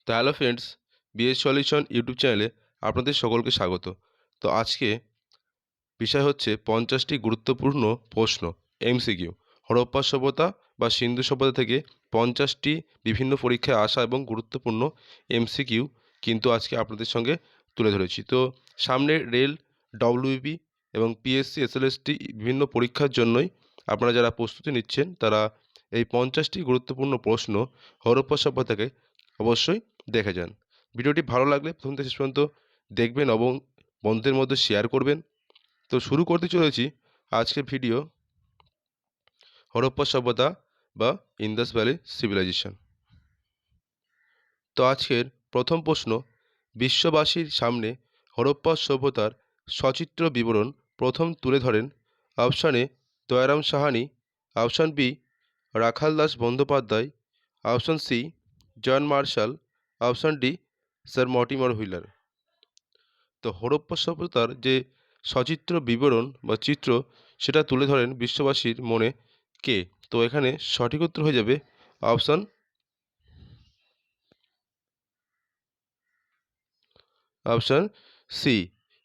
তো hello friends, BS solution YouTube চ্যানেলে আপনাদের সকলকে স্বাগত। তো আজকে বিষয় হচ্ছে 50টি গুরুত্বপূর্ণ প্রশ্ন এমসিকিউ। হরপ্পা সভ্যতা বা সিন্ধু সভ্যতা থেকে 50টি বিভিন্ন পরীক্ষায় আসা এবং গুরুত্বপূর্ণ এমসিকিউ কিন্তু আজকে আপনাদের সঙ্গে তুলে ধরেছি। তো সামনে রেল, ডব্লিউবি এবং পিএসসি, এসএলএসটি বিভিন্ন পরীক্ষার জন্যই আপনারা যারা প্রস্তুতি নিচ্ছেন তারা এই 50টি গুরুত্বপূর্ণ প্রশ্ন হরপ্পা সভ্যতাকে অবশ্যই দেখে যান। ভিডিওটি ভালো লাগলে প্রথম থেকে শেষ পর্যন্ত দেখবেন এবং বন্ধুদের মধ্যে শেয়ার করবেন। তো শুরু করতে চলেছি আজকের ভিডিও, হরপ্পা সভ্যতা বা ইন্দাস ভ্যালি সিভিলাইজেশন। তো আজকের প্রথম প্রশ্ন, বিশ্ববাসীর সামনে হরপ্পা সভ্যতার সচিত্র বিবরণ প্রথম তুলে ধরেন? Option A Dayaram Sahani, option B Rakhaldas Bandyopadhyay, option C John Marshall, option D sir Mortimer Wheeler. তো হরপ্পা সভ্যতার যে সচিত্র বিবরণ বা চিত্র সেটা তুলে ধরেন বিশ্ববাসীর মনে কে? তো এখানে সঠিক উত্তর হয়ে যাবে option C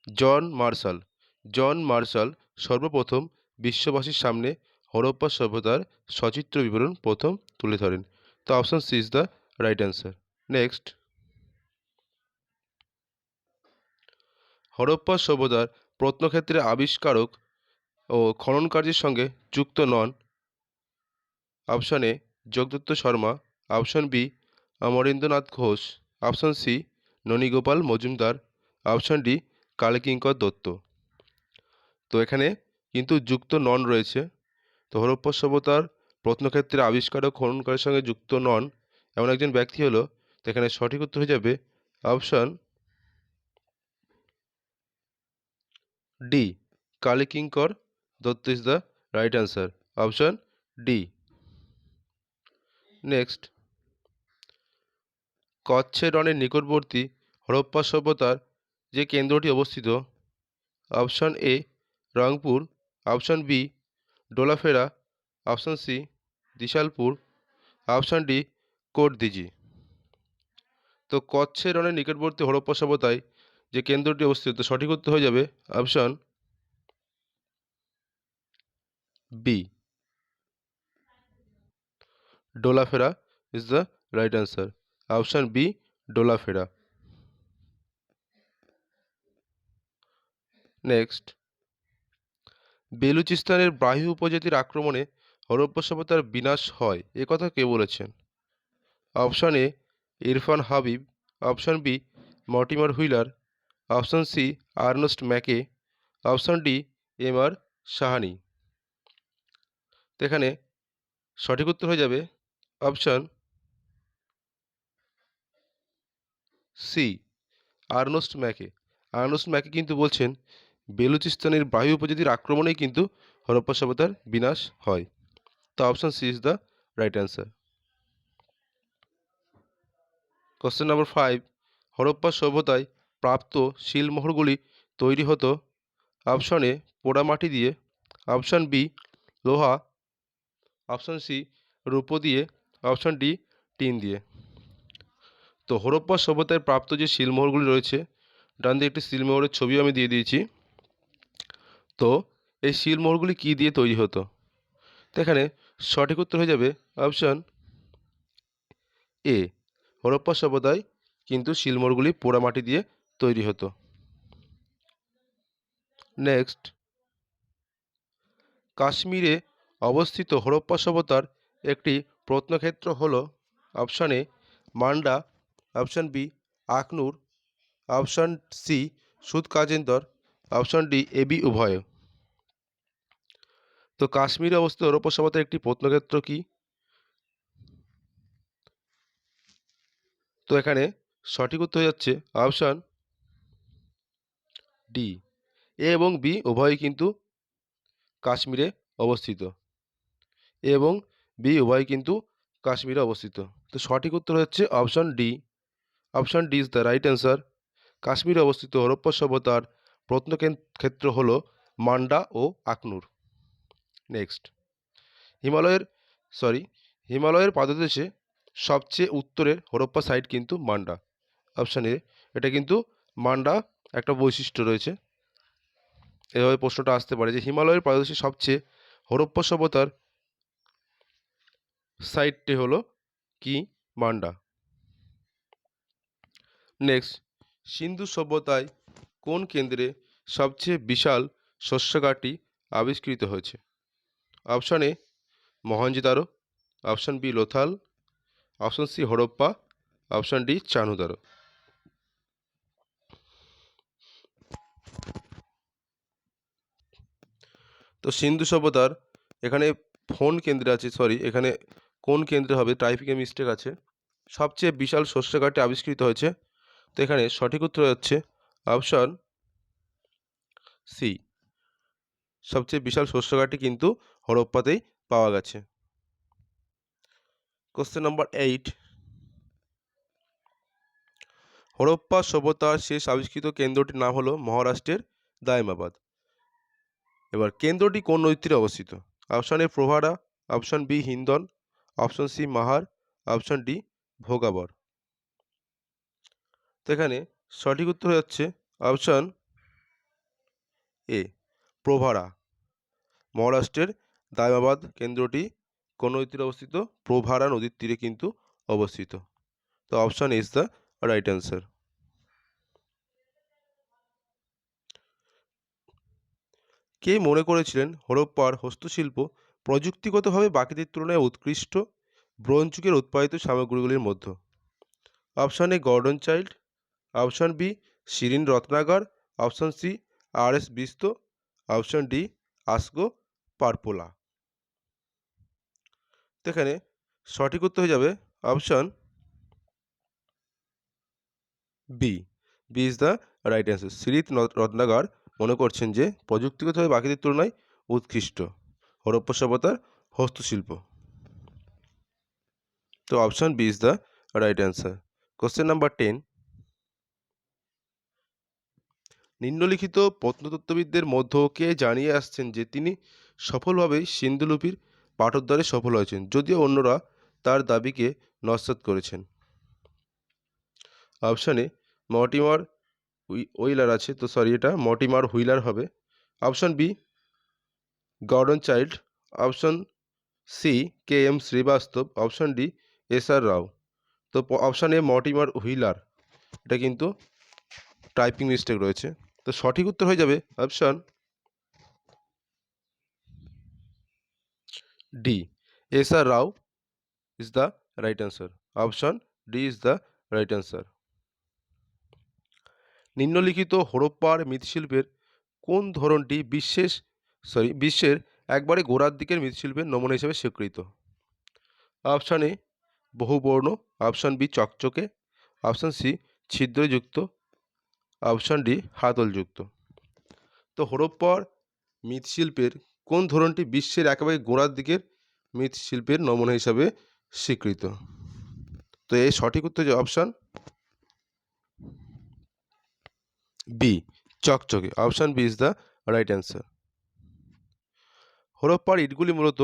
John Marshall. John Marshall সর্বপ্রথম বিশ্ববাসীর সামনে হরপ্পা সভ্যতার সচিত্র বিবরণ প্রথম তুলে ধরেন। তো option C is the right answer. Next, Harappa সভ্যতার প্রত্নক্ষেত্রের আবিষ্কারক ও খনন কার্যের সঙ্গে যুক্ত নন? Option A Jagatdatta Sharma, option B Amarendranath Ghosh, option C Nanigopal Majumdar, option D Kalikinkar Dutta. তো এখানে কিন্তু যুক্ত নন রয়েছে। তো হরপ্পা সভ্যতার প্রত্নক্ষেত্রের আবিষ্কারক খননকারের সঙ্গে যুক্ত নন এমন একজন ব্যক্তি হলো, তো এখানে সঠিক উত্তর হয়ে যাবে option D Kalikinkar Dutta is the right answer. Option D. Next, কচ্ছের রনের নিকটবর্তী হরপ্পা সভ্যতার যে কেন্দ্রটি অবস্থিত? Option A Rangpur, option B Dholavira, option C Desalpur, option D Kotdiji. তো কচ্ছের রনের নিকটবর্তী হরপ্পা সভ্যতায় যে কেন্দ্রটি অবস্থিত, সঠিক উত্তর হয়ে যাবে option B Dholavira is the right answer. Option B Dholavira. Next, বেলুচিস্তানের ব্রাহ্মী উপজাতির আক্রমণে হরপ্পা সভ্যতার বিনাশ হয় এ কথা কে বলেছেন? Option A Irfan Habib, option B Mortimer Wheeler, option C Ernest Mackay, option D M R Sahni. তো এখানে সঠিক উত্তর হয়ে যাবে option C Ernest Mackay. Ernest Mackay কিন্তু বলছেন বেলুচিস্তানের ব্রাহ্মী উপজাতির আক্রমণেই কিন্তু হরপ্পা সভ্যতার বিনাশ হয়। তো option C is the right answer. Question number 5, Harappa সভ্যতায় প্রাপ্ত শিলমোহরগুলি তৈরি হতো? অপশান এ পোড়ামাটি দিয়ে, অপশান বি লোহা, অপশান সি রূপো দিয়ে, অপশান ডি টিন দিয়ে। তো হরপ্পা সভ্যতায় প্রাপ্ত যে শিলমোহরগুলি রয়েছে, ডান দিকে একটি শিলমোহরের ছবিও আমি দিয়ে দিয়েছি। তো এই শিলমোহরগুলি কী দিয়ে তৈরি হতো? তো এখানে সঠিক উত্তর হয়ে যাবে অপশান এ হরপ্পা সভ্যতায় কিন্তু শিলমোহরগুলি পোড়ামাটি দিয়ে তৈরি হতো। নেক্সট, কাশ্মীরে অবস্থিত হরপ্পা সভ্যতার একটি প্রত্নক্ষেত্র হল? Option A Manda, option B Akhnoor, option C Sutkagendor, option D A B উভয়। তো কাশ্মীরে অবস্থিত হরপ্পা সভ্যতার একটি প্রত্নক্ষেত্র কি? তো এখানে সঠিক উত্তর হয়ে যাচ্ছে অপশান ডি। এ এবং বি উভয়ই কিন্তু কাশ্মীরে অবস্থিত। এ এবং বি উভয়ই কিন্তু কাশ্মীরে অবস্থিত। তো সঠিক উত্তর হচ্ছে option D. Option D is the right answer. কাশ্মীরে অবস্থিত হরপ্পা সভ্যতার প্রত্নক্ষেত্র হল মান্ডা ও আখনুর। নেক্সট, হিমালয়ের হিমালয়ের পাদদেশে সবচেয়ে উত্তরের হরপ্পা সাইট কিন্তু মান্ডা। অপশান এ, এটা কিন্তু মান্ডা একটা বৈশিষ্ট্য রয়েছে। এভাবে প্রশ্নটা আসতে পারে যে হিমালয়ের পাদদেশে সবচেয়ে হরপ্পা সভ্যতার সাইটটি হলো কি? মান্ডা। নেক্সট, সিন্ধু সভ্যতায় কোন কেন্দ্রে সবচেয়ে বিশাল শস্যঘাটি আবিষ্কৃত হয়েছে? Option A Mohenjodaro, option B Lothal, option C Harappa, option D Chanhudaro. তো সিন্ধু সভ্যতার এখানে ফোন কেন্দ্রে আছে, সরি এখানে কোন কেন্দ্রে হবে, টাইপিংয়ে মিস্টেক আছে। সবচেয়ে বিশাল শস্যঘাটি আবিষ্কৃত হয়েছে, তো এখানে সঠিক উত্তর হচ্ছে অপশান সি। সবচেয়ে বিশাল শস্যঘাটি কিন্তু হরপ্পাতেই পাওয়া গেছে। কোশ্চেন নাম্বার 8, হরপ্পা সভ্যতার শেষ আবিষ্কৃত কেন্দ্রটির নাম হলো মহারাষ্ট্রের দায়মাবাদ। এবার কেন্দ্রটি কোন নদীর তীরে অবস্থিত? Option A Pravara, option B Hindon, option C Mahar, option D ভোগাবর। তো এখানে সঠিক উত্তর হচ্ছে অপশান এ প্রভারা। মহারাষ্ট্রের দায়মাবাদ কেন্দ্রটি কোন নদীর তীরে অবস্থিত? প্রভারা নদীর তীরে কিন্তু অবস্থিত। তো option is the right answer. কে মনে করেছিলেন হরপ্পার হস্তশিল্প প্রযুক্তিগতভাবে বাকিদের তুলনায় উৎকৃষ্ট ব্রোঞ্জ যুগের উৎপাদিত সামগ্রীগুলির মধ্যে? Option A Gordon Childe, option B Shireen Ratnagar, option C R S Bisht, option D Asko Parpola. তো এখানে সঠিক উত্তর হয়ে যাবে option B. B is the right answer. Shireen Ratnagar মনে করছেন যে প্রযুক্তিগতভাবে বাকিদের তুলনায় উৎকৃষ্ট হরপ্পা সভ্যতার হস্তশিল্প। তো option B is the right answer. Question number 10, নিম্নলিখিত প্রত্নতত্ত্ববিদদের মধ্যে কে জানিয়ে আসছেন যে তিনি সফলভাবে সিন্ধুলিপির পাঠোদ্ধারে সফল হয়েছেন, যদিও অন্যরা তার দাবিকে নস্যাৎ করেছেন? অপশানে মর্টিমার ওইলার আছে, তো সরি এটা মর্টিমার হুইলার হবে। Option B Gordon Childe, option C K M Srivastava, option D S R Rao. তো অপশান এ মর্টিমার হুইলার, এটা কিন্তু টাইপিং মিস্টেক রয়েছে। তো সঠিক উত্তর হয়ে যাবে option D S R Rao is the right answer. Option D is the right answer. নিম্নলিখিত হরপ্পার মৃৎশিল্পের কোন ধরনটি বিশ্বের একবারে গোড়ার দিকের মৃৎশিল্পের নমুনা হিসেবে স্বীকৃত? অপশান এ বহুবর্ণ, অপশান বি চকচকে, অপশান সি ছিদ্রযুক্ত, অপশান ডি হাতলযুক্ত। তো হরপ্পার মৃৎশিল্পের কোন ধরনটি বিশ্বের একেবারে গোড়ার দিকের মৃৎশিল্পের নমুনা হিসাবে স্বীকৃত? তো এই সঠিক উত্তর যে অপশান বি চকচকে, option B is the right answer. হরপ্পার ইটগুলি মূলত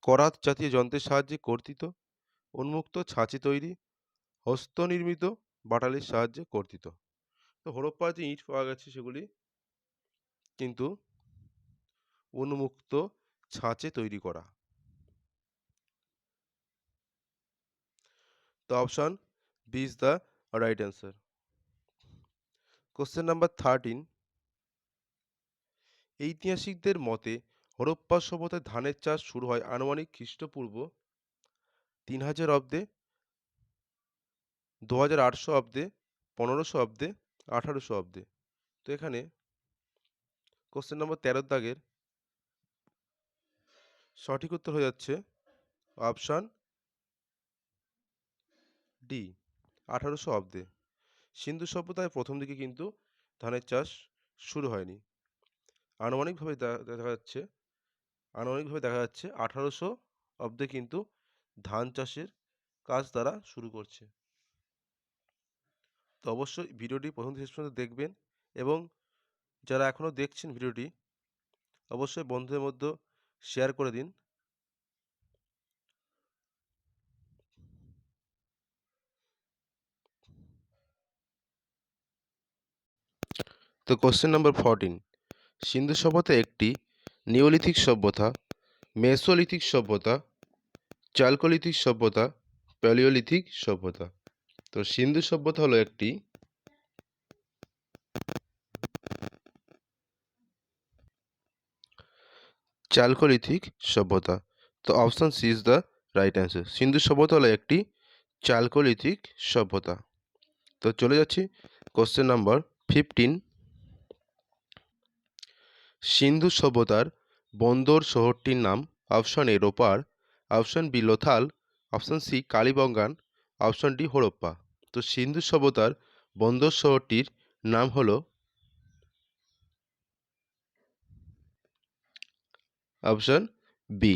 করাত জাতীয় যন্ত্রের সাহায্যে কর্তিত, উন্মুক্ত ছাঁচে তৈরি, হস্তনির্মিত বাটালির সাহায্যে কর্তিত। তো হরপ্পার যে ইট পাওয়া গেছে সেগুলি কিন্তু উন্মুক্ত ছাঁচে তৈরি করা। তো option B is the right answer. Question number 13, ঐতিহাসিকদের মতে হরপ্পা সভ্যতায় ধানের চাষ শুরু হয় আনুমানিক খ্রিস্টপূর্ব 3000 অব্দে, 2800 অব্দে, 1500 অব্দে, 1800 অব্দে। তো এখানে কোশ্চেন নম্বর 13 দাগের সঠিক উত্তর হয়ে যাচ্ছে অপশান ডি 1800 অব্দে। সিন্ধু সভ্যতায় প্রথম দিকে কিন্তু ধানের চাষ শুরু হয়নি। আনুমানিকভাবে দেখা যাচ্ছে 1800 অব্দে কিন্তু ধান চাষের কাজ তারা শুরু করছে। তো অবশ্যই ভিডিওটি প্রথম থেকে শেষ পর্যন্ত দেখবেন, এবং যারা এখনও দেখছেন ভিডিওটি অবশ্যই বন্ধুদের মধ্যে শেয়ার করে দিন। তো কোশ্চেন নাম্বার 14, সিন্ধু সভ্যতা একটি নিওলিথিক সভ্যতা, মেসোলিথিক সভ্যতা, চালকোলিথিক সভ্যতা, প্যালিওলিথিক সভ্যতা। তো সিন্ধু সভ্যতা হলো একটি চালকোলিথিক সভ্যতা। তো option C is the right answer. Sindhu সভ্যতা হলো একটি চালকোলিথিক সভ্যতা। তো চলে যাচ্ছি কোশ্চেন নাম্বার 15, সিন্ধু সভ্যতার বন্দর শহরটির নাম। Option A Ropar, option B Lothal, option C Kalibangan, option D Harappa. তো সিন্ধু সভ্যতার বন্দর শহরটির নাম হলো option B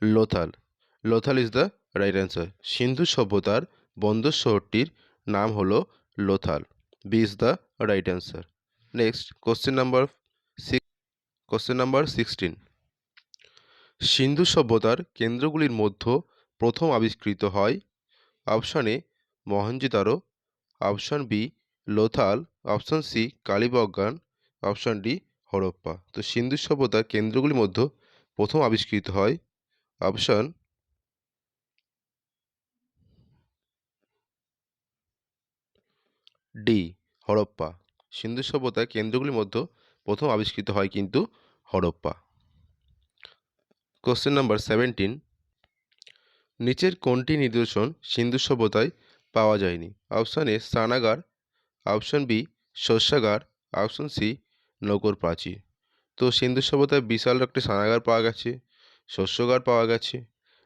Lothal. Lothal is the right answer. Sindhu সভ্যতার বন্দর শহরটির নাম হলো Lothal. B is the right answer. Next question number 16, Sindhu সভ্যতার কেন্দ্রগুলির মধ্যে প্রথম আবিষ্কৃত হয়। Option A Mohenjodaro, option B Lothal, option C Kalibangan, option D Harappa. তো সিন্ধু সভ্যতার কেন্দ্রগুলির মধ্যে প্রথম আবিষ্কৃত হয় অপশন ডি হরপ্পা। সিন্ধু সভ্যতার কেন্দ্রগুলির মধ্যে প্রথম আবিষ্কৃত হয় কিন্তু হরপ্পা। কোশ্চেন নাম্বার 17, নিচের কোনটি নিদর্শন সিন্ধু সভ্যতায় পাওয়া যায়নি। অপশন এ স্নানাগার, অপশন বি শস্যাগার, অপশন সি নগর প্রাচীর। তো সিন্ধু সভ্যতায় বিশাল একটি স্নানাগার পাওয়া গেছে, শস্যাগার পাওয়া গেছে।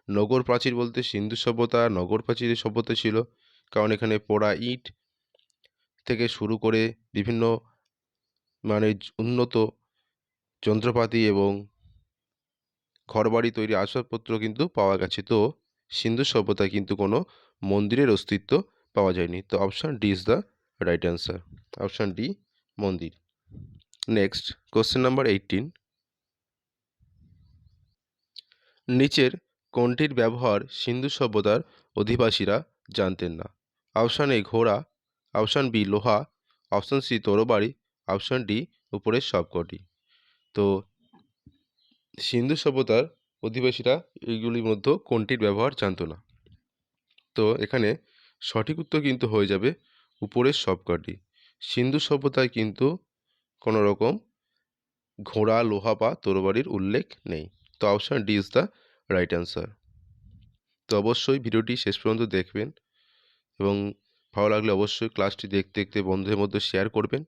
নগর প্রাচীর বলতে সিন্ধু সভ্যতা নগর প্রাচীরের সভ্যতা ছিল, কারণ এখানে পোড়া ইট থেকে শুরু করে বিভিন্ন উন্নত যন্ত্রপাতি এবং ঘরবাড়ি তৈরি আসবাবপত্র কিন্তু পাওয়া গেছে। তো সিন্ধু সভ্যতায় কিন্তু কোনো মন্দিরের অস্তিত্ব পাওয়া যায়নি। তো option D is the right answer. Option D মন্দির। নেক্সট কোশ্চেন নাম্বার 18, নিচের কোনটির ব্যবহার সিন্ধু সভ্যতার অধিবাসীরা জানতেন না। অপশান এ ঘোড়া, অপশান বি লোহা, অপশান সি তরবারি, অপশান ডি উপরের সবকটি। তো সিন্ধু সভ্যতার অধিবাসীরা এইগুলির মধ্যে কোনটির ব্যবহার জানতো না। তো এখানে সঠিক উত্তর কিন্তু হয়ে যাবে উপরের সবকটি। সিন্ধু সভ্যতায় কিন্তু কোনো রকম ঘোড়া লোহা বা তরবারির উল্লেখ নেই। তো option D is the right answer. তো অবশ্যই ভিডিওটি শেষ পর্যন্ত দেখবেন এবং ভালো লাগলে অবশ্যই ক্লাসটি দেখতে দেখতে বন্ধুদের মধ্যে শেয়ার করবেন।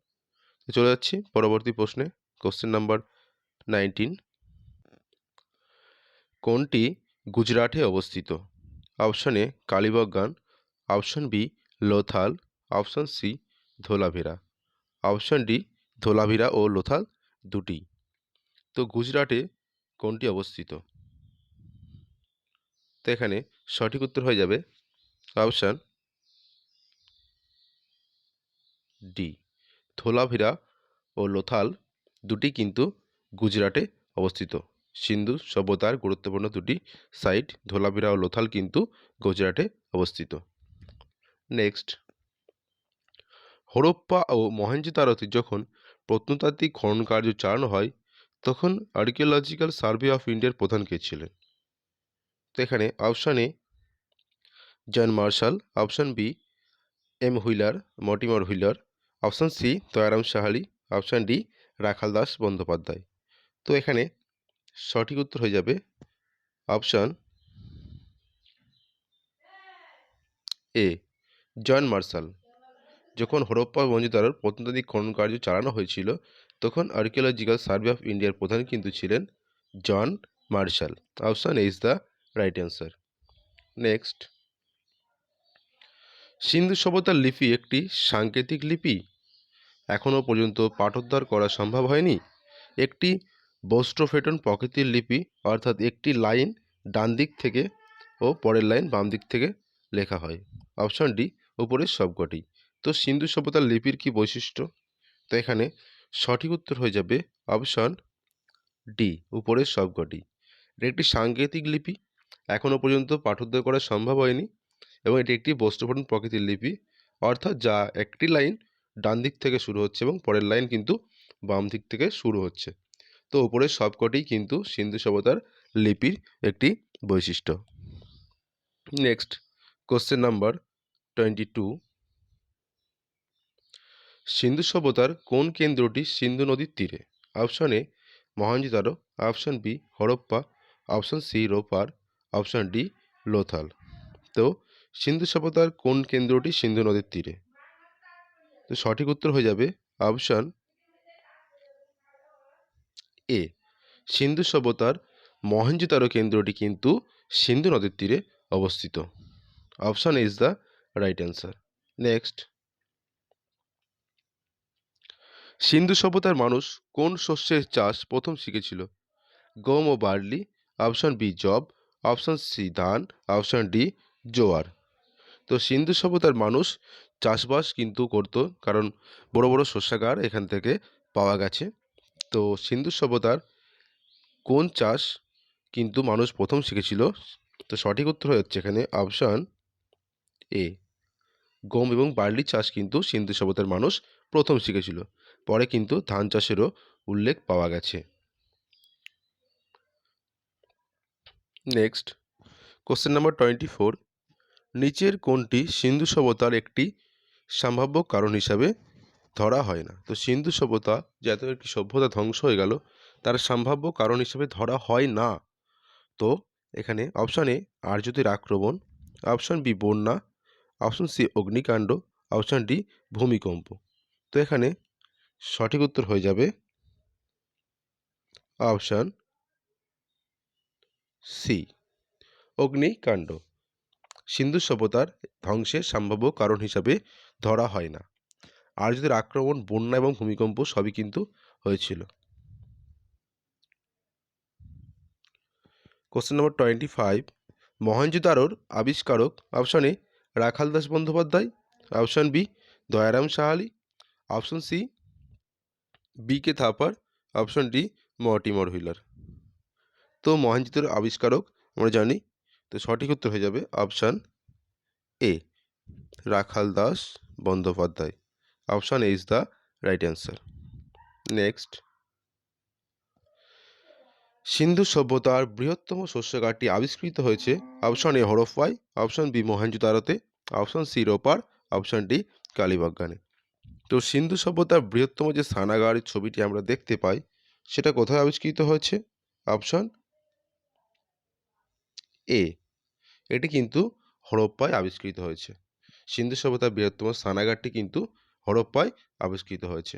তো চলে যাচ্ছি পরবর্তী প্রশ্নে। কোশ্চেন নাম্বার 19, কোনটি গুজরাটে অবস্থিত। Option A Kalibangan, option B Lothal, option C Dholavira, option D Dholavira ও লোথাল দুটি। তো গুজরাটে কোনটি অবস্থিত। তো এখানে সঠিক উত্তর হয়ে যাবে অপশান ডি ধোলাভিরা ও লোথাল দুটি কিন্তু গুজরাটে অবস্থিত। সিন্ধু সভ্যতার গুরুত্বপূর্ণ দুটি সাইট ধোলাভিরা ও লোথাল কিন্তু গুজরাটে অবস্থিত। নেক্সট, হরপ্পা ও মহেঞ্জোদারোতে যখন প্রত্নতাত্ত্বিক খনন কার্য চালানো হয় তখন আর্কিওলজিক্যাল সার্ভে অফ ইন্ডিয়ার প্রধান কে ছিলেন। তো এখানে option A John Marshall, option B M Wheeler Mortimer Wheeler, option C Dayaram Sahni, option D Rakhal Das Bandyopadhyay. তো এখানে সঠিক উত্তর হয়ে যাবে অপশান এ জন মার্শাল। যখন হরপ্পা ও মহেঞ্জোদারোর প্রত্নতাত্ত্বিক খনন কার্য চালানো হয়েছিল তখন আর্কিওলজিক্যাল সার্ভে অফ ইন্ডিয়ার প্রধান কিন্তু ছিলেন John Marshall. Option A is the right answer. Next, Sindhu সভ্যতার লিপি একটি সাংকেতিক লিপি, এখনও পর্যন্ত পাঠোদ্ধার করা সম্ভব হয়নি। একটি বস্ট্রোফেটন প্রকৃতির লিপি, অর্থাৎ একটি লাইন ডান দিক থেকে ও পরের লাইন বাম দিক থেকে লেখা হয়। অপশান ডি উপরের সবকটি। তো সিন্ধু সভ্যতার লিপির কি বৈশিষ্ট্য। তো এখানে সঠিক উত্তর হয়ে যাবে অপশান ডি উপরের সবকটি। এটি একটি সাংকেতিক লিপি, এখনও পর্যন্ত পাঠোদ্ধার করা সম্ভব হয়নি এবং এটি একটি বস্ট্রোফেটন প্রকৃতির লিপি, অর্থাৎ যা একটি লাইন ডান দিক থেকে শুরু হচ্ছে এবং পরের লাইন কিন্তু বাম দিক থেকে শুরু হচ্ছে। তো ওপরের সবকটিই কিন্তু সিন্ধু সভ্যতার লিপির একটি বৈশিষ্ট্য। Next question number 22। সিন্ধু সভ্যতার কোন কেন্দ্রটি সিন্ধু নদীর তীরে? Option A Mohenjodaro, option B Harappa, option C Ropar, option D Lothal. তো সিন্ধু সভ্যতার কোন কেন্দ্রটি সিন্ধু নদীর তীরে? তো সঠিক উত্তর হয়ে যাবে অপশন এ সিন্ধু সভ্যতার মহেঞ্জোদারো কেন্দ্রটি কিন্তু সিন্ধু নদীর তীরে অবস্থিত। Option A is the right answer. Next, Sindhu সভ্যতার মানুষ কোন শস্যের চাষ প্রথম শিখেছিল? গম ও বার্লি, অপশন বি যব, অপশন সি ধান, অপশন ডি জোয়ার। তো সিন্ধু সভ্যতার মানুষ চাষবাস কিন্তু করতো, কারণ বড় বড় শস্যাগার এখান থেকে পাওয়া গেছে। তো সিন্ধু সভ্যতার কোন চাষ কিন্তু মানুষ প্রথম শিখেছিল? তো সঠিক উত্তর হয়ে যাচ্ছে এখানে অপশন এ গম এবং বার্লি চাষ কিন্তু সিন্ধু সভ্যতার মানুষ প্রথম শিখেছিল। পরে কিন্তু ধান চাষেরও উল্লেখ পাওয়া গেছে। Next question number 24। নিচের কোনটি সিন্ধু সভ্যতার একটি সম্ভাব্য কারণ হিসাবে ধরা হয় না? তো সিন্ধু সভ্যতা যে এত একটি সভ্যতা ধ্বংস হয়ে গেল, তার সম্ভাব্য কারণ হিসেবে ধরা হয় না। তো এখানে অপশান এ আর্যদের আক্রমণ, অপশান বি বন্যা, অপশান সি অগ্নিকাণ্ড, অপশান ডি ভূমিকম্প। তো এখানে সঠিক উত্তর হয়ে যাবে অপশান সি অগ্নিকাণ্ড। সিন্ধু সভ্যতার ধ্বংসের সম্ভাব্য কারণ হিসাবে ধরা হয় না। আর্যদের আক্রমণ, বন্যা এবং ভূমিকম্প সবই কিন্তু হয়েছিল। Question number 25। মহেঞ্জোদারোর আবিষ্কারক? Option A Rakhal Das Bandyopadhyay, option B Dayaram Sahni, option C B K Thapar, option D Mortimer Wheeler. তো মহেঞ্জোদারোর আবিষ্কারক আমরা জানি, তো সঠিক উত্তর হয়ে যাবে option A Rakhal Das Bandyopadhyay. Option A is the right answer. Next, Sindhu সভ্যতার বৃহত্তম শস্যাগারটি আবিষ্কৃত হয়েছে? অপশন এ হরপ্পায়, অপশন বি মহেঞ্জোদারোতে, option C Ropar, option D কালীবাগানে। তো সিন্ধু সভ্যতার বৃহত্তম যে স্নানাগারের ছবিটি আমরা দেখতে পাই, সেটা কোথায় আবিষ্কৃত হয়েছে? অপশন এ এটি কিন্তু হরপ্পায় আবিষ্কৃত হয়েছে। সিন্ধু সভ্যতার বৃহত্তম স্নানাগারটি কিন্তু হরপ্পায় আবিষ্কৃত হয়েছে।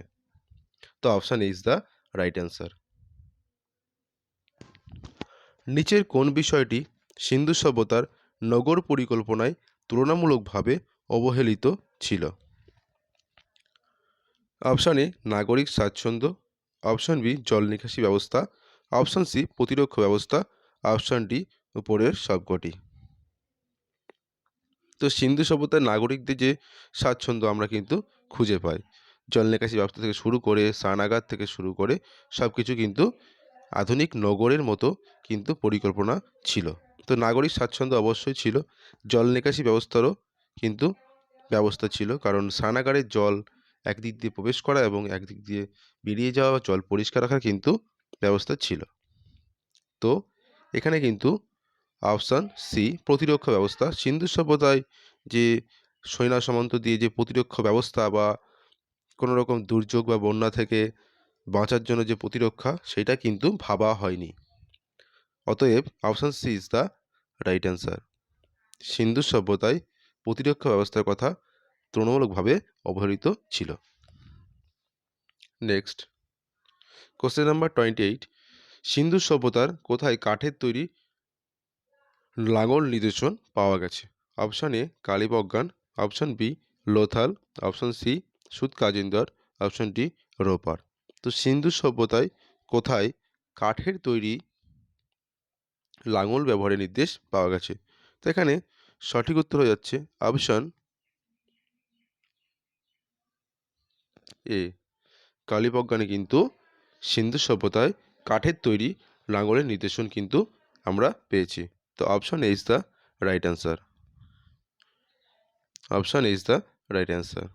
তো option is the right answer. নিচের কোন বিষয়টি সিন্ধু সভ্যতার নগর পরিকল্পনায় তুলনামূলকভাবে অবহেলিত ছিল? অপশন এ নাগরিক স্বাচ্ছন্দ্য, অপশন বি জল নিকাশি ব্যবস্থা, অপশন সি প্রতিরক্ষা ব্যবস্থা, অপশন ডি উপরের সবকটি। তো সিন্ধু সভ্যতার নাগরিকদের যে স্বাচ্ছন্দ্য আমরা কিন্তু খুঁজে পাই, জল নিকাশি ব্যবস্থা থেকে শুরু করে স্নানাগার থেকে শুরু করে সব কিছু কিন্তু আধুনিক নগরের মতো কিন্তু পরিকল্পনা ছিল। তো নাগরিক স্বাচ্ছন্দ্য অবশ্যই ছিল, জল নিকাশি ব্যবস্থারও কিন্তু ব্যবস্থা ছিল, কারণ স্নানাগারের জল একদিক দিয়ে প্রবেশ করা এবং একদিক দিয়ে বেরিয়ে যাওয়া বা জল পরিষ্কার রাখার কিন্তু ব্যবস্থা ছিল। তো এখানে কিন্তু অপশান সি প্রতিরক্ষা ব্যবস্থা, সিন্ধু সভ্যতায় যে সৈন্য সামন্ত দিয়ে যে প্রতিরক্ষা ব্যবস্থা বা কোনো রকম দুর্যোগ বা বন্যা থেকে বাঁচার জন্য যে প্রতিরক্ষা, সেটা কিন্তু ভাবা হয়নি। অতএব option C is the right answer. Sindhu সভ্যতায় প্রতিরক্ষা ব্যবস্থার কথা তুলনামূলকভাবে অবহেলিত ছিল। Next question number 28। সিন্ধু সভ্যতার কোথায় কাঠের তৈরি লাঙল নিদর্শন পাওয়া গেছে? Option A Kalibangan, option B Lothal, option C Sutkagendor, option D Ropar. তো সিন্ধু সভ্যতায় কোথায় কাঠের তৈরি লাঙল ব্যবহারের নির্দেশ পাওয়া গেছে? তো এখানে সঠিক উত্তর হয়ে যাচ্ছে অপশান এ কালীবজ্ঞানে কিন্তু সিন্ধু সভ্যতায় কাঠের তৈরি লাঙলের নিদর্শন কিন্তু আমরা পেয়েছি। তো option A is the right answer. Option is the right answer.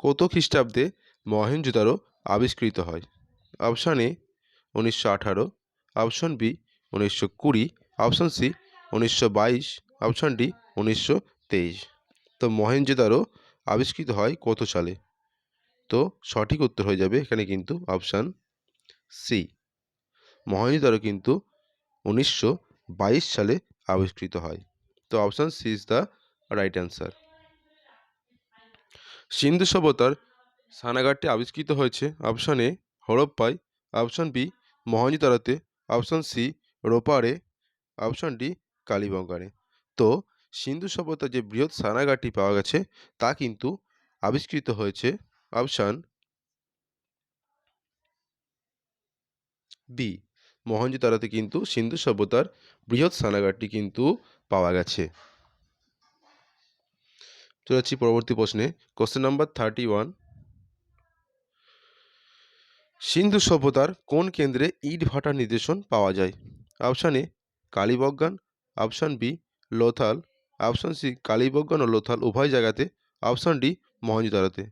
কত খ্রিস্টাব্দে মহেঞ্জোদারো আবিষ্কৃত হয়? Option A 1918, option B 1920, option C 1922, option D 1923। তো মহেঞ্জোদারো আবিষ্কৃত হয় কত সালে? তো সঠিক উত্তর হয়ে যাবে এখানে কিন্তু অপশান সি। মহেঞ্জোদারো কিন্তু 1922 সালে আবিষ্কৃত হয়। তো option C is the right answer. Sindhu সভ্যতার স্নানাগারটি আবিষ্কৃত হয়েছে? অপশান এ হরপ্পায়, অপশান বি মহেঞ্জোদারোতে, অপশান সি রোপারে, অপশান ডি কালীবঙ্গানে। তো সিন্ধু সভ্যতার যে বৃহৎ স্নানাগারটি পাওয়া গেছে তা কিন্তু আবিষ্কৃত হয়েছে অপশান বি মহেঞ্জোদারোতে কিন্তু সিন্ধু সভ্যতার বৃহৎ স্নানাগারটি কিন্তু পাওয়া গেছে। চলে যাচ্ছি পরবর্তী প্রশ্নে। Question number 31। সিন্ধু সভ্যতার কোন কেন্দ্রে ইট ভাটার নিদর্শন পাওয়া যায়? Option A Kalibangan, option B Lothal, option C Kalibangan ও লোথাল উভয় জায়গাতে, অপশান ডি মহেঞ্জোদারোতে।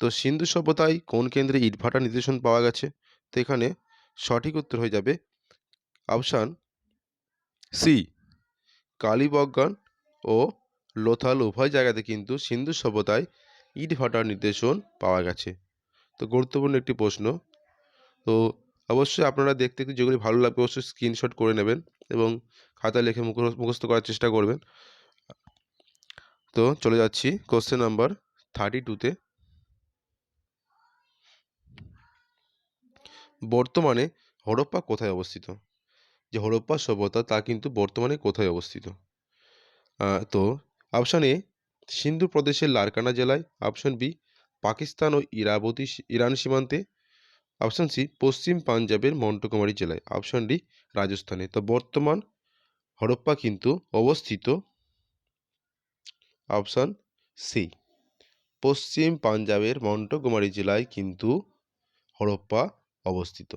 তো সিন্ধু সভ্যতায় কোন কেন্দ্রে ইট ভাটার নিদর্শন পাওয়া গেছে? তো এখানে সঠিক উত্তর হয়ে যাবে অপশান সি কালীবঙ্গান ও লোথাল উভয় জায়গাতে কিন্তু সিন্ধু সভ্যতায় ইট ভাটার নিদর্শন পাওয়া গেছে। তো গুরুত্বপূর্ণ একটি প্রশ্ন। তো অবশ্যই আপনারা দেখতে যেগুলি ভালো লাগবে অবশ্যই স্ক্রিনশট করে নেবেন এবং খাতায় লিখে মুখস্থ করার চেষ্টা করবেন। তো চলে যাচ্ছি কোশ্চেন নাম্বার 32-তে। বর্তমানে হরপ্পা কোথায় অবস্থিত? যে হরপ্পা সভ্যতা তা কিন্তু বর্তমানে কোথায় অবস্থিত? তো অপশান এ সিন্ধু প্রদেশের লারকানা জেলায়, অপশান বি পাকিস্তান ও ইরান সীমান্তে, অপশান সি পশ্চিম পাঞ্জাবের মন্টগোমারি জেলায়, অপশান ডি রাজস্থানে। তো বর্তমান হরপ্পা কিন্তু অবস্থিত অপশান সি পশ্চিম পাঞ্জাবের মন্টগোমারি জেলায় কিন্তু হরপ্পা অবস্থিত।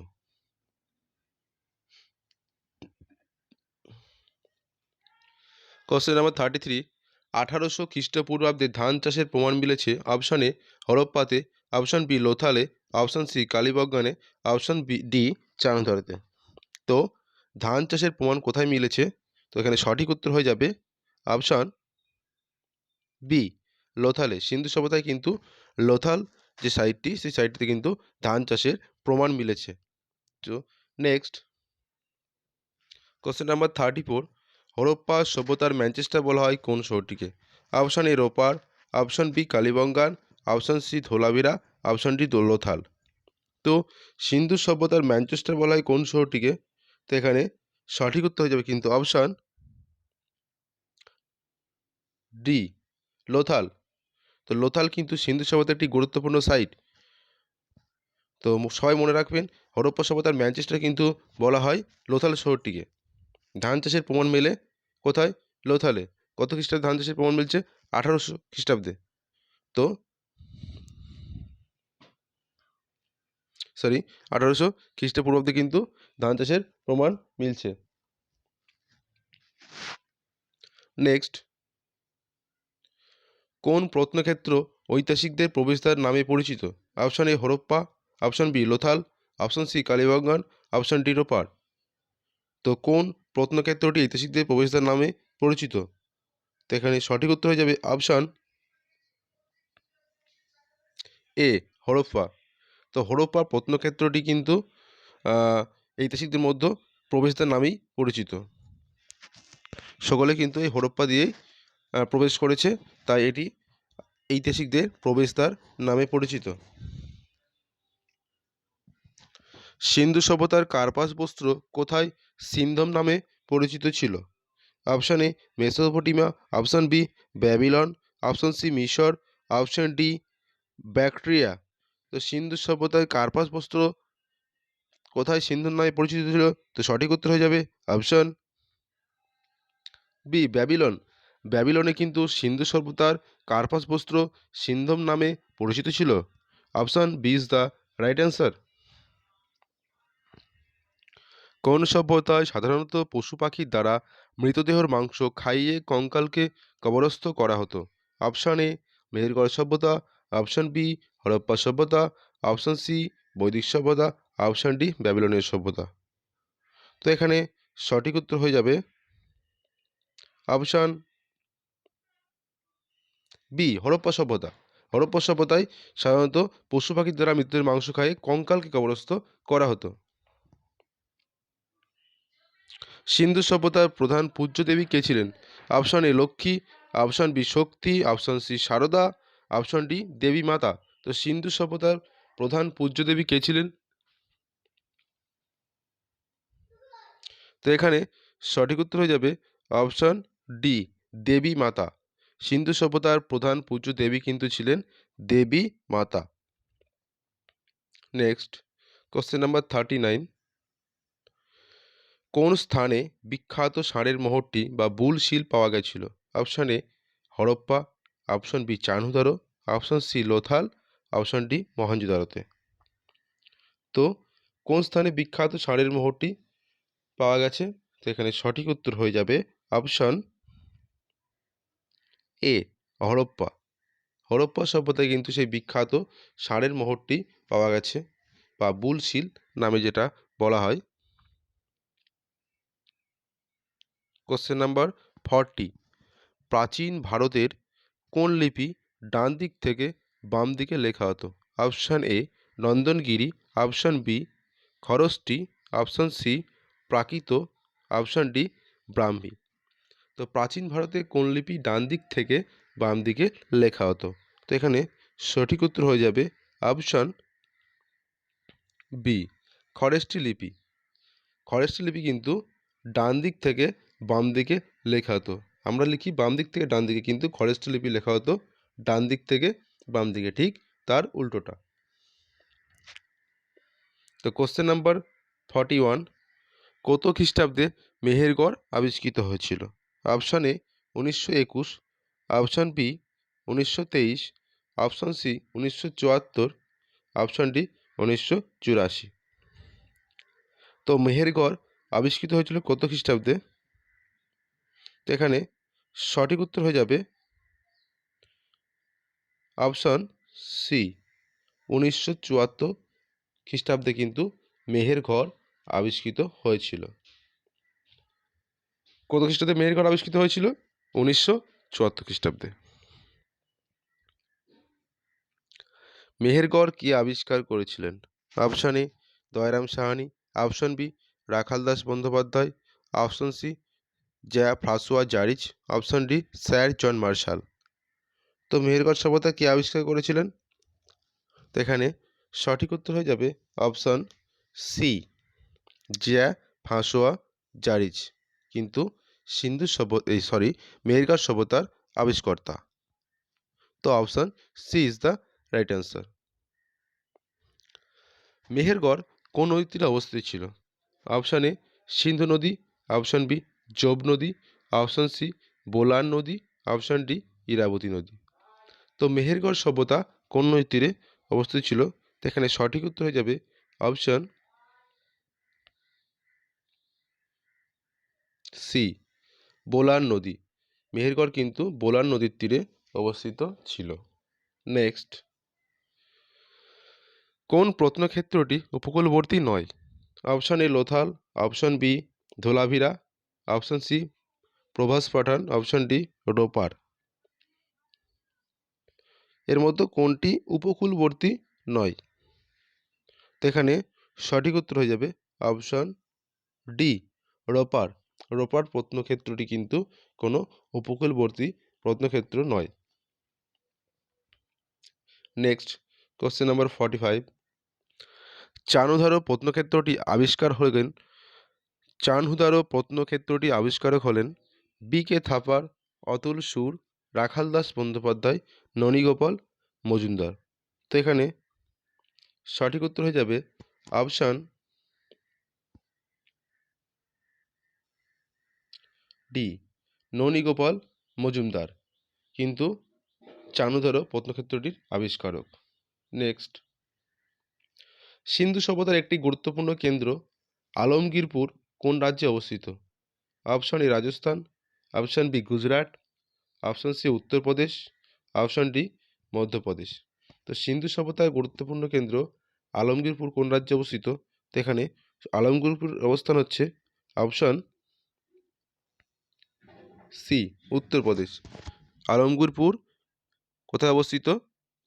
Question number 33। 1800 খ্রিস্টপূর্বাব্দে ধান চাষের প্রমাণ মিলেছে? অপশান এ হরপ্পাতে, অপশান বি লোথালে, অপশান সি কালীবঙ্গানে, অপশান বি ডি চানধরতে। তো ধান চাষের প্রমাণ কোথায় মিলেছে? তো এখানে সঠিক উত্তর হয়ে যাবে অপশান বি লোথালে। সিন্ধু সভ্যতায় কিন্তু লোথাল যে সাইটটি সেই সাইটটিতে কিন্তু ধান চাষের প্রমাণ মিলেছে। তো নেক্সট কোশ্চেন নাম্বার 34। হরপ্পা সভ্যতার ম্যানচেস্টার বলা হয় কোন শহরটিকে? Option A Ropar, option B Kalibangan, option C Dholavira, option D Lothal. তো সিন্ধু সভ্যতার ম্যানচেস্টার বলা হয় কোন শহরটিকে? তো এখানে সঠিক উত্তর হয়ে যাবে কিন্তু অপশান ডি লোথাল। তো লোথাল কিন্তু সিন্ধু সভ্যতার একটি গুরুত্বপূর্ণ সাইট। তো সবাই মনে রাখবেন হরপ্পা সভ্যতার ম্যানচেস্টার কিন্তু বলা হয় লোথাল শহরটিকে। ধান চাষের প্রমাণ মেলে কোথায়? লোথালে। কত খ্রিস্টাব্দে ধান চাষের প্রমাণ মিলছে? 1800 খ্রিস্টাব্দে। তো সরি 1800 খ্রিস্টপূর্বাব্দে কিন্তু ধান চাষের প্রমাণ মিলছে। নেক্সট কোন প্রত্নক্ষেত্র ঐতিহাসিকদের প্রবেশদ্বার নামে পরিচিত? Option A Harappa, option B Lothal, option C Kalibangan, option D Ropar. তো কোন প্রত্নক্ষেত্রটি ঐতিহাসিকদের প্রবেশদ্বার নামে পরিচিত? তো এখানে সঠিক উত্তর হয়ে যাবে অপশান এ হরপ্পা। তো হরপ্পা প্রত্নক্ষেত্রটি কিন্তু ঐতিহাসিকদের মধ্যে প্রবেশদ্বার নামেই পরিচিত। সকলে কিন্তু এই হরপ্পা দিয়েই প্রবেশ করেছে, তাই এটি ঐতিহাসিকদের প্রবেশদ্বার নামে পরিচিত। সিন্ধু সভ্যতার কার্পাস বস্ত্র কোথায় সিন্ধম নামে পরিচিত ছিল? Option A Mesopotamia, option B Babylon, option C মিশর, অপশান ডি ব্যাকট্রিয়া। তো সিন্ধু সভ্যতার কার্পাস বস্ত্র কোথায় সিন্ধুর নামে পরিচিত ছিল? তো সঠিক উত্তর হয়ে যাবে অপশান বি ব্যাবিলন। ব্যাবিলনে কিন্তু সিন্ধু সভ্যতার কার্পাস বস্ত্র সিন্ধম নামে পরিচিত ছিল। Option B is the right answer. কোন সভ্যতায় সাধারণত পশু পাখির দ্বারা মৃতদেহর মাংস খাইয়ে কঙ্কালকে কবরস্থ করা হতো? অপশান এ মেহেরগড় সভ্যতা, অপশন বি হরপ্পা সভ্যতা, অপশন সি বৈদিক সভ্যতা, অপশন ডি ব্যাবিলনীয় সভ্যতা। তো এখানে সঠিক উত্তর হয়ে যাবে অপশন বি হরপ্পা সভ্যতা। হরপ্পা সভ্যতায় সাধারণত পশু পাখির দ্বারা মৃতদের মাংস খাইয়ে কঙ্কালকে কবরস্থ করা হতো। সিন্ধু সভ্যতার প্রধান পূজ্য দেবী কে ছিলেন? Option A Lakshmi, option B Shakti, option C Sarada, option D দেবী মাতা। তো সিন্ধু সভ্যতার প্রধান পূজ্য দেবী কে ছিলেন? তো এখানে সঠিক উত্তর হয়ে যাবে অপশন ডি দেবী মাতা। সিন্ধু সভ্যতার প্রধান পূজ্য দেবী কিন্তু ছিলেন দেবী মাতা। Next question number 39। কোন স্থানে বিখ্যাত ষাঁড়ের মোহরটি বা বুল শিল পাওয়া গেছিল? Option A Harappa, option B Chanhudaro, option C Lothal, option D মহেঞ্জোদারোতে। তো কোন স্থানে বিখ্যাত ষাঁড়ের মোহরটি পাওয়া গেছে? তো এখানে সঠিক উত্তর হয়ে যাবে অপশন এ হরপ্পা। হরপ্পা সভ্যতায় কিন্তু সেই বিখ্যাত ষাঁড়ের মোহরটি পাওয়া গেছে, বা বুল শিল নামে যেটা বলা হয়। Question number 40। প্রাচীন ভারতের কোন লিপি ডান দিক থেকে বাম দিকে লেখা হতো? Option A Nandinagari, option B Kharosthi, option C Prakrit, option D Brahmi. তো প্রাচীন ভারতে কোন লিপি ডান দিক থেকে বাম দিকে লেখা হতো? তো এখানে সঠিক উত্তর হয়ে যাবে অপশান বি খরেষ্টি লিপি। খরেষ্টি লিপি কিন্তু ডান দিক থেকে বাম দিকে লেখা হতো। আমরা লিখি বাম দিক থেকে ডান দিকে, কিন্তু খরেষ্টি লিপি লেখা হতো ডান দিক থেকে বাম দিকে, ঠিক তার উল্টোটা। তো কোশ্চেন নাম্বার 41। কত খ্রিস্টাব্দে মেহেরগড় আবিষ্কৃত হয়েছিল? Option A 1921, option B 1923, option C 1974, option D 1984। তো মেহেরগড় আবিষ্কৃত হয়েছিল কত খ্রিস্টাব্দে? তো এখানে সঠিক উত্তর হয়ে যাবে অপশান সি 1974 খ্রিস্টাব্দে কিন্তু মেহেরগড় আবিষ্কৃত হয়েছিল। কত খ্রিস্টাব্দে মেহেরগড় আবিষ্কৃত হয়েছিল? 1974 খ্রিস্টাব্দে। মেহেরগড় কে আবিষ্কার করেছিলেন? Option A Dayaram Sahani, option B Rakhaldas Bandyopadhyay, option C Jean Francois Jarrige, option D sir John Marshall. তো মেহেরগড় সভ্যতা কে আবিষ্কার করেছিলেন? তো এখানে সঠিক উত্তর হয়ে যাবে option C Jean Francois Jarrige, কিন্তু মেহেরগড় সভ্যতার আবিষ্কর্তা। তো option C is the right answer. Mehrgarh কোন নদীর তীরে অবস্থিত ছিল? অপশান এ সিন্ধু নদী, অপশান বি জোব নদী, অপশান সি বোলান নদী, অপশান ডি ইরাবতী নদী। তো মেহেরগড় সভ্যতা কোন নদীর তীরে অবস্থিত ছিল? তো এখানে সঠিক উত্তর হয়ে যাবে অপশান সি বোলান নদী। মেহেরগড় কিন্তু বোলান নদীর তীরে অবস্থিত ছিল। নেক্সট, কোন প্রত্নক্ষেত্রটি উপকূলবর্তী নয়? Option A Lothal, option B Dholavira, option C Prabhas Patan, option D Ropar. এর মধ্যে কোনটি উপকূলবর্তী নয়? তো এখানে সঠিক উত্তর হয়ে যাবে অপশান ডি রোপার। রোপার প্রত্নক্ষেত্রটি কিন্তু কোনো উপকূলবর্তী প্রত্নক্ষেত্র নয়। Next question number 45। চানহুদারো প্রত্নক্ষেত্রটি আবিষ্কার হলেন চানহুদারো প্রত্নক্ষেত্রটি আবিষ্কারক হলেন বি কে থাপার, অতুল সুর, রাখালদাস বন্দ্যোপাধ্যায়, ননীগোপাল মজুমদার। তো এখানে সঠিক উত্তর হয়ে যাবে অপশান ডি ননীগোপাল মজুমদার, কিন্তু চানহুদারো প্রত্নক্ষেত্রটির আবিষ্কারক। নেক্সট, সিন্ধু সভ্যতার একটি গুরুত্বপূর্ণ কেন্দ্র আলমগীরপুর কোন রাজ্যে অবস্থিত? Option A Rajasthan, option B Gujarat, option C Uttar Pradesh, option D Madhya Pradesh. তো সিন্ধু সভ্যতার গুরুত্বপূর্ণ কেন্দ্র আলমগীরপুর কোন রাজ্যে অবস্থিত? তো এখানে আলমগীরপুর অবস্থান হচ্ছে অপশন সি, উত্তরপ্রদেশ। আলমগীরপুর কোথায় অবস্থিত?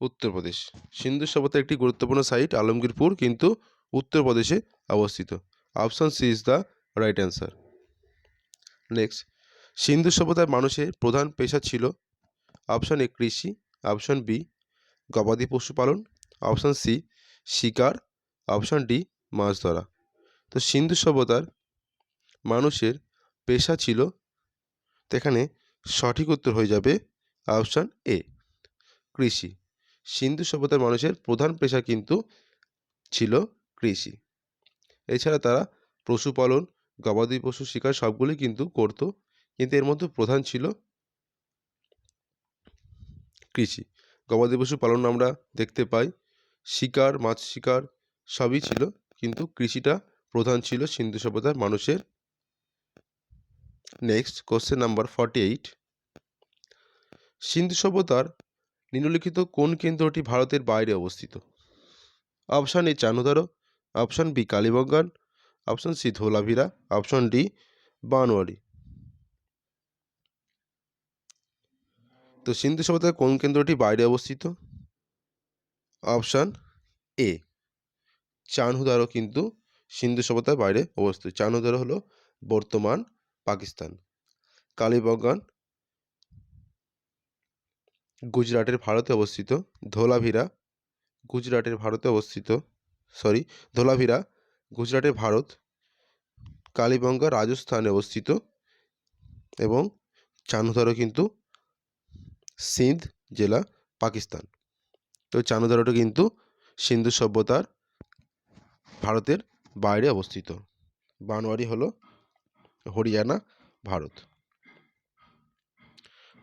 উত্তরপ্রদেশ। সিন্ধু সভ্যতার একটি গুরুত্বপূর্ণ সাইট আলমগীরপুর কিন্তু উত্তরপ্রদেশে অবস্থিত। Option C is the right answer. Next, Sindhu সভ্যতার মানুষের প্রধান পেশা ছিল? অপশন এ কৃষি, অপশন বি গবাদি পশু পালন, অপশন সি শিকার, অপশন ডি মাছ ধরা। তো সিন্ধু সভ্যতার মানুষের পেশা ছিল, তো এখানে সঠিক উত্তর হয়ে যাবে অপশন এ কৃষি। সিন্ধু সভ্যতার মানুষের প্রধান পেশা কিন্তু ছিল কৃষি। এছাড়া তারা পশুপালন, গবাদি পশু শিকার সবগুলি কিন্তু করত, কিন্তু এর মধ্যে প্রধান ছিল কৃষি। গবাদি পশু পালন আমরা দেখতে পাই, শিকার, মাছ শিকার সবই ছিল, কিন্তু কৃষিটা প্রধান ছিল সিন্ধু সভ্যতার মানুষের। নেক্সট কোশ্চেন নাম্বার 48, সিন্ধু সভ্যতার নিম্নলিখিত কোন কেন্দ্রটি ভারতের বাইরে অবস্থিত? Option A Chanhudaro, option B Kalibangan, option C Dholavira, option D Banawali. তো সিন্ধু সভ্যতার কোন কেন্দ্রটি বাইরে অবস্থিত? অপশন এ চানহুদারো কিন্তু সিন্ধু সভ্যতার বাইরে অবস্থিত। চানহুদারো হলো বর্তমান পাকিস্তান। কালীবঙ্গান গুজরাটের ভারতে অবস্থিত। ধোলাভিরা গুজরাটের ভারতে অবস্থিত, ধোলাভিরা গুজরাটের ভারত। কালীবঙ্গা রাজস্থানে অবস্থিত এবং চানহুদারো কিন্তু সিন্ধ জেলা, পাকিস্তান। তো চানহুদারোটা কিন্তু সিন্ধু সভ্যতার ভারতের বাইরে অবস্থিত। বানওয়ারি হলো হরিয়ানা, ভারত।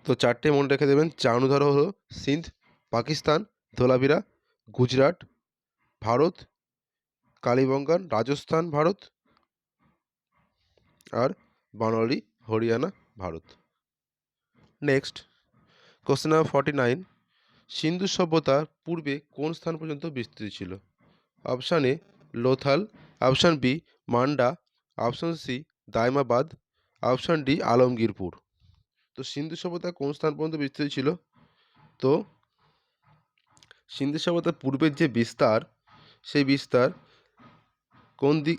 তো চারটে মনে রেখে দেবেন। চানহুদারো হলো সিন্ধ, পাকিস্তান, ধোলাভিরা গুজরাট, ভারত, কালীবঙ্গান রাজস্থান, ভারত, আর Banawali Haryana, Bharat. Next question number 49, Sindhu সভ্যতা পূর্বে কোন স্থান পর্যন্ত বিস্তৃত ছিল? Option A Lothal, option B Manda, option C Daimabad, option D Alamgirpur. তো সিন্ধু সভ্যতা কোন স্থান পর্যন্ত বিস্তৃত ছিল? তো সিন্ধু সভ্যতার পূর্বের যে বিস্তার, সেই বিস্তার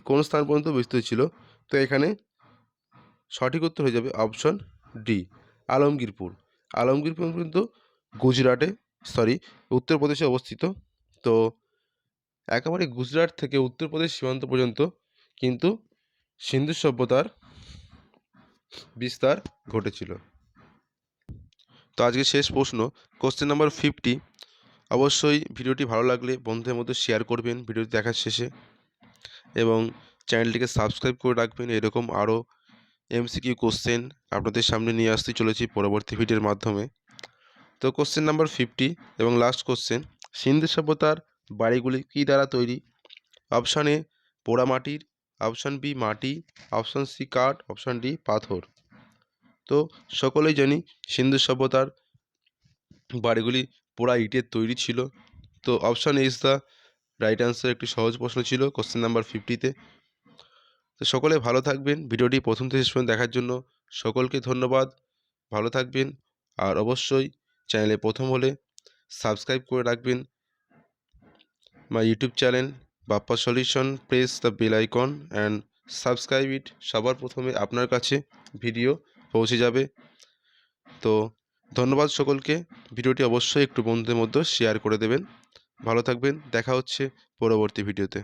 কোন স্থান পর্যন্ত বিস্তৃত ছিল? তো এখানে সঠিক উত্তর হয়ে যাবে অপশন ডি আলমগীরপুর। আলমগীরপুর কিন্তু উত্তরপ্রদেশে অবস্থিত। তো একেবারে গুজরাট থেকে উত্তরপ্রদেশ সীমান্ত পর্যন্ত কিন্তু সিন্ধু সভ্যতার বিস্তার ঘটেছিল। তো আজকে শেষ প্রশ্ন, কোশ্চেন নাম্বার 50। অবশ্যই ভিডিওটি ভালো লাগলে বন্ধুদের মধ্যে শেয়ার করবেন ভিডিওটি দেখার শেষে, এবং চ্যানেলটিকে সাবস্ক্রাইব করে রাখবেন। এরকম আরও এমসিকিউ কোশ্চেন আপনাদের সামনে নিয়ে আসতে চলেছি পরবর্তী ভিডিওর মাধ্যমে। তো কোশ্চেন নাম্বার 50 এবং লাস্ট কোশ্চেন, সিন্ধু সভ্যতার বাড়িগুলি কী দ্বারা তৈরি? অপশান এ পোড়ামাটির, অপশান বি মাটি, অপশান সি কাঠ, অপশান ডি পাথর। তো সকলেই জানি সিন্ধু সভ্যতার বাড়িগুলি পোড়া ইটের তৈরি ছিল। তো option A is the right answer. একটি সহজ প্রশ্ন ছিল কোশ্চেন নাম্বার 50-তে। তো সকলে ভালো থাকবেন। ভিডিওটি প্রথম থেকে শেষ পর্যন্ত দেখার জন্য সকলকে ধন্যবাদ। ভালো থাকবেন, আর অবশ্যই চ্যানেলে প্রথম হলে সাবস্ক্রাইব করে রাখবেন my YouTube channel Bappa solution. Press the bell icon and subscribe it. সবার প্রথমে আপনার কাছে ভিডিও পৌঁছে যাবে। তো ধন্যবাদ সকলকে। ভিডিওটি অবশ্যই একটু বন্ধুদের মধ্যে শেয়ার করে দেবেন। ভালো থাকবেন, দেখা হচ্ছে পরবর্তী ভিডিওতে।